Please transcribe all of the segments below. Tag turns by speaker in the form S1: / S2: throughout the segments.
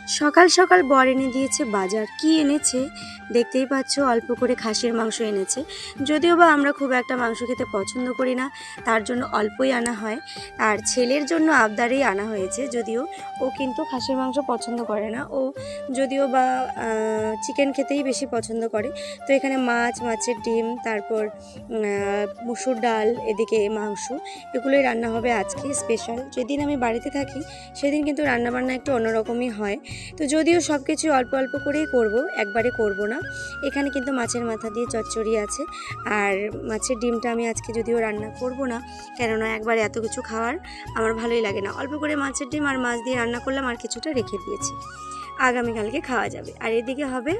S1: সকাল সকাল বর এনে দিয়েছে বাজার। কি এনেছে দেখতেই পাচ্ছ, অল্প করে খাসির মাংস এনেছে। যদিও বা আমরা খুব একটা মাংস খেতে পছন্দ করি না, তার জন্য অল্পই আনা হয়। আর ছেলের জন্য আবদারেই আনা হয়েছে, যদিও ও কিন্তু খাসির মাংস পছন্দ করে না। ও যদিও বা চিকেন খেতেই বেশি পছন্দ করে। তো এখানে মাছ, মাছের ডিম, তারপর মুসুর ডাল, এদিকে মাংস, এগুলোই রান্না হবে আজকে স্পেশাল। যেদিন আমি বাড়িতে থাকি সেদিন কিন্তু রান্নাবান্না একটু অন্যরকমই হয়। তো যদিও সব কিছু অল্প অল্প করেই করব, একবারে করব না। এখানে কিন্তু মাছের মাথা দিয়ে চচ্চড়ি আছে, আর মাছের ডিমটা আমি আজকে যদিও রান্না করব না, কেননা একবারে এত কিছু খাওয়ার আমার ভালোই লাগে না। অল্প করে মাছের ডিম আর মাছ দিয়ে রান্না করলাম, আর কিছুটা রেখে দিয়েছি, আগামীকালকে খাওয়া যাবে। আর এদিকে হবে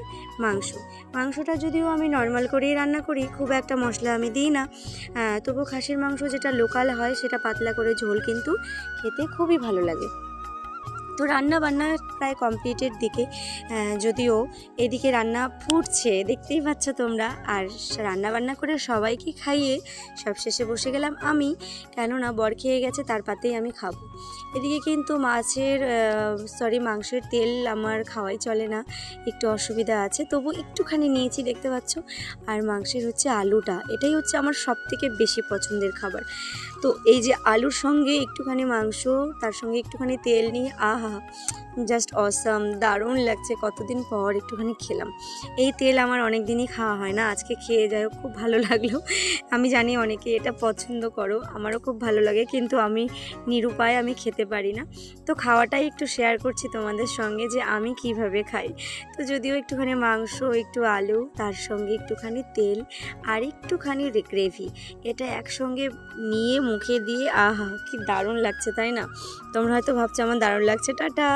S1: মাংসটা যদিও আমি নর্মাল করেই রান্না করি, খুব একটা মশলা আমি দিই না। তবু খাসির মাংস যেটা লোকাল হয় সেটা পাতলা করে ঝোল কিন্তু খেতে খুবই ভালো লাগে। তো রান্না বান্না প্রায় কমপ্লিটের দিকে, যদিও এদিকে রান্না ফুটছে দেখতেই পাচ্ছ তোমরা। আর রান্না বান্না করে সবাইকে খাইয়ে সবশেষে বসে গেলাম আমি, কেননা বর খেয়ে গেছে, তার পাতেই আমি খাবো। এদিকে কিন্তু মাংসের তেল আমার খাওয়াই চলে না, একটু অসুবিধা আছে, তবু একটুখানি নিয়েছি দেখতে পাচ্ছ। আর মাংসের হচ্ছে আলুটা, এটাই হচ্ছে আমার সবথেকে বেশি পছন্দের খাবার। তো এই যে আলুর সঙ্গে একটুখানি মাংস, তার সঙ্গে একটুখানি তেল নিয়ে, আহা, জাস্ট অসাম, দারুণ লাগছে। কতদিন পর একটুখানি খেলাম। এই তেল আমার অনেক দিনই খাওয়া হয় না, আজকে খেয়ে যাই, খুব ভালো লাগলো। আমি জানি অনেকে এটা পছন্দ করো, আমারও খুব ভালো লাগে, কিন্তু আমি নিরুপায়, আমি খেতে পারি না। তো খাওয়াটাই একটু শেয়ার করছি তোমাদের সঙ্গে যে আমি কিভাবে খাই। তো যদিও একটুখানি মাংস, একটু আলু, তার সঙ্গে একটুখানি তেল আর একটুখানি গ্রেভি, এটা একসঙ্গে নিয়ে মুখে দিয়ে, আহা কি দারুণ লাগছে, তাই না? তোমরা হয়তো ভাবছো আমার দারুণ লাগছে। টাটা।